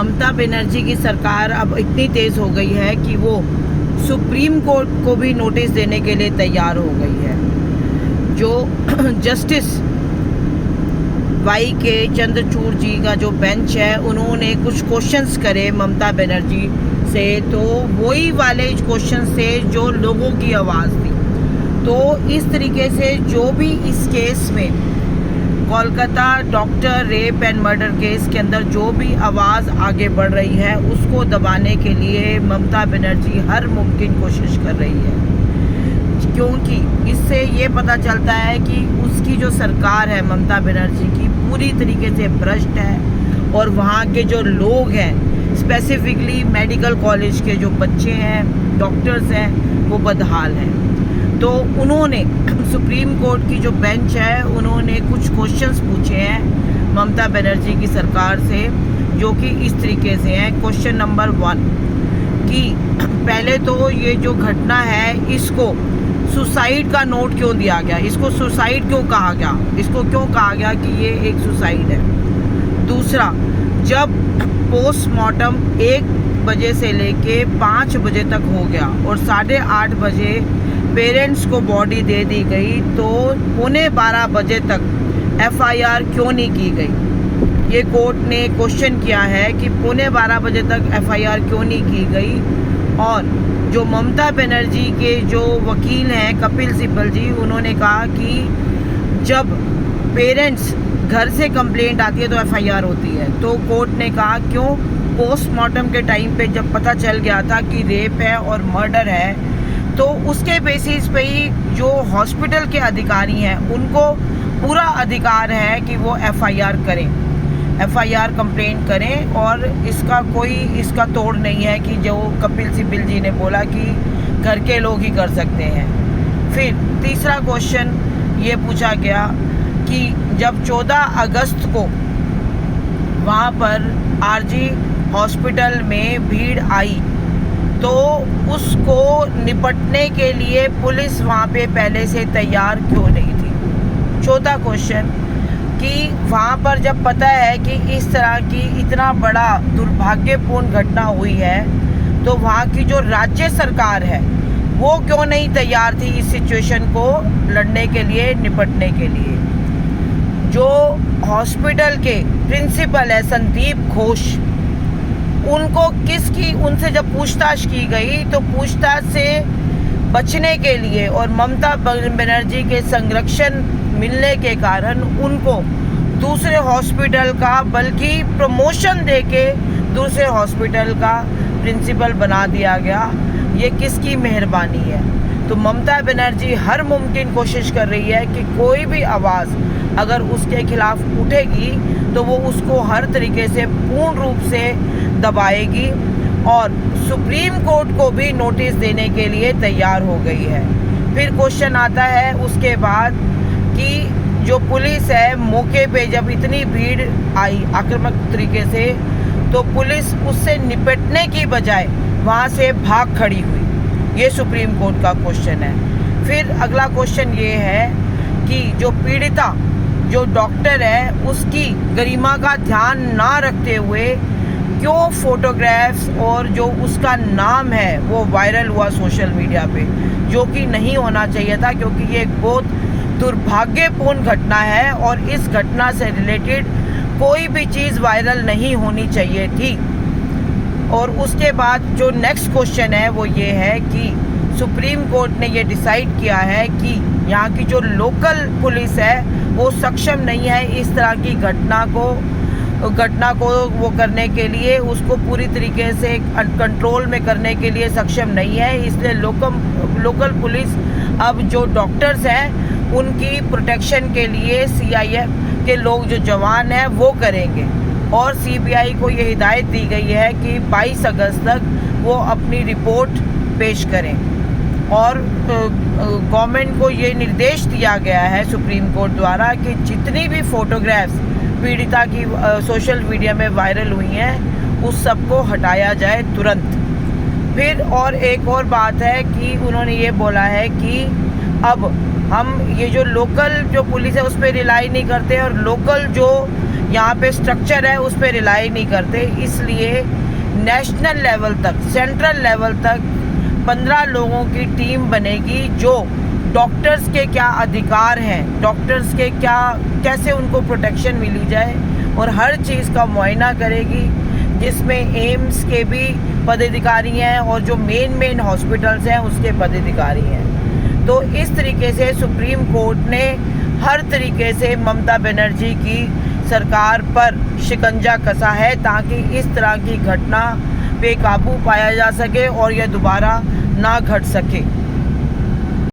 ममता बनर्जी की सरकार अब इतनी तेज़ हो गई है कि वो सुप्रीम कोर्ट को भी नोटिस देने के लिए तैयार हो गई है। जो जस्टिस YK चंद्रचूड़ जी का जो बेंच है, उन्होंने कुछ क्वेश्चंस करे ममता बनर्जी से, तो वही वाले क्वेश्चंस थे जो लोगों की आवाज़ थी। तो इस तरीके से जो भी इस केस में Kolkata doctor rape and murder case के अंदर जो भी आवाज़ आगे बढ़ रही है, उसको दबाने के लिए ममता बनर्जी हर मुमकिन कोशिश कर रही है, क्योंकि इससे ये पता चलता है कि उसकी जो सरकार है ममता बनर्जी की पूरी तरीके से भ्रष्ट है, और वहाँ के जो लोग हैं, स्पेसिफिकली मेडिकल कॉलेज के जो बच्चे हैं, डॉक्टर्स हैं, वो बदहाल हैं। तो उन्होंने सुप्रीम कोर्ट की जो बेंच है, उन्होंने कुछ क्वेश्चंस पूछे हैं ममता बनर्जी की सरकार से, जो कि इस तरीके से हैं। क्वेश्चन नंबर 1 कि पहले तो ये जो घटना है, इसको सुसाइड का नोट क्यों दिया गया, इसको सुसाइड क्यों कहा गया, इसको क्यों कहा गया कि ये एक सुसाइड है। दूसरा, जब पोस्टमार्टम 1 बजे से लेके 5 बजे तक हो गया और 8:30 बजे पेरेंट्स को बॉडी दे दी गई, तो 11:15 बजे तक FIR क्यों नहीं की गई। ये कोर्ट ने क्वेश्चन किया है कि 11:15 बजे तक FIR क्यों नहीं की गई। और जो ममता बनर्जी के जो वकील हैं कपिल सिब्बल जी, उन्होंने कहा कि जब पेरेंट्स घर से कंप्लेंट आती है तो FIR होती है। तो कोर्ट ने कहा क्यों, पोस्टमार्टम के टाइम पे जब पता चल गया था कि रेप है और मर्डर है, तो उसके बेसिस पे ही जो हॉस्पिटल के अधिकारी हैं, उनको पूरा अधिकार है कि वो FIR करें, FIR कंप्लेंट करें, और इसका तोड़ नहीं है कि जो कपिल सिब्बल जी ने बोला कि घर के लोग ही कर सकते हैं। फिर तीसरा क्वेश्चन ये पूछा गया कि जब 14 अगस्त को वहाँ पर RG हॉस्पिटल में भीड़ आई, तो उसको निपटने के लिए पुलिस वहाँ पे पहले से तैयार क्यों नहीं थी। चौथा क्वेश्चन कि वहाँ पर जब पता है कि इस तरह की इतना बड़ा दुर्भाग्यपूर्ण घटना हुई है, तो वहाँ की जो राज्य सरकार है वो क्यों नहीं तैयार थी इस सिचुएशन को लड़ने के लिए, निपटने के लिए। जो हॉस्पिटल के प्रिंसिपल है संदीप घोष, उनसे जब पूछताछ की गई, तो पूछताछ से बचने के लिए और ममता बनर्जी के संरक्षण मिलने के कारण उनको दूसरे हॉस्पिटल का, बल्कि प्रमोशन देके दूसरे हॉस्पिटल का प्रिंसिपल बना दिया गया। ये किसकी मेहरबानी है। तो ममता बनर्जी हर मुमकिन कोशिश कर रही है कि कोई भी आवाज़ अगर उसके खिलाफ उठेगी तो वो उसको हर तरीके से पूर्ण रूप से दबाएगी, और सुप्रीम कोर्ट को भी नोटिस देने के लिए तैयार हो गई है। फिर क्वेश्चन आता है उसके बाद कि जो पुलिस है, मौके पे जब इतनी भीड़ आई आक्रामक तरीके से, तो पुलिस उससे निपटने की बजाय वहाँ से भाग खड़ी हुई। ये सुप्रीम कोर्ट का क्वेश्चन है। फिर अगला क्वेश्चन ये है कि जो पीड़िता जो डॉक्टर है, उसकी गरिमा का ध्यान ना रखते हुए क्यों फोटोग्राफ्स और जो उसका नाम है वो वायरल हुआ सोशल मीडिया पे, जो कि नहीं होना चाहिए था, क्योंकि ये एक बहुत दुर्भाग्यपूर्ण घटना है और इस घटना से रिलेटेड कोई भी चीज़ वायरल नहीं होनी चाहिए थी। और उसके बाद जो नेक्स्ट क्वेश्चन है वो ये है कि सुप्रीम कोर्ट ने ये डिसाइड किया है कि यहाँ की जो लोकल पुलिस है वो सक्षम नहीं है इस तरह की घटना को वो करने के लिए, उसको पूरी तरीके से कंट्रोल में करने के लिए सक्षम नहीं है। इसलिए लोकल पुलिस अब जो डॉक्टर्स हैं उनकी प्रोटेक्शन के लिए CIF के लोग जो जवान हैं वो करेंगे, और CBI को ये हिदायत दी गई है कि 22 अगस्त तक वो अपनी रिपोर्ट पेश करें। और गवर्नमेंट को ये निर्देश दिया गया है सुप्रीम कोर्ट द्वारा कि जितनी भी फोटोग्राफ्स पीड़िता की सोशल मीडिया में वायरल हुई हैं, उस सब को हटाया जाए तुरंत। फिर और एक और बात है कि उन्होंने ये बोला है कि अब हम ये जो लोकल जो पुलिस है उस पर रिलाई नहीं करते, और लोकल जो यहाँ पे स्ट्रक्चर है उस पर रिलाई नहीं करते, इसलिए नेशनल लेवल तक, सेंट्रल लेवल तक 15 लोगों की टीम बनेगी जो डॉक्टर्स के क्या अधिकार हैं, डॉक्टर्स के क्या, कैसे उनको प्रोटेक्शन मिली जाए और हर चीज़ का मुआयना करेगी, जिसमें एम्स के भी पदाधिकारी हैं और जो मेन हॉस्पिटल्स हैं उसके पदाधिकारी हैं। तो इस तरीके से सुप्रीम कोर्ट ने हर तरीके से ममता बनर्जी की सरकार पर शिकंजा कसा है ताकि इस तरह की घटना पे काबू पाया जा सके और यह दोबारा ना घट सके।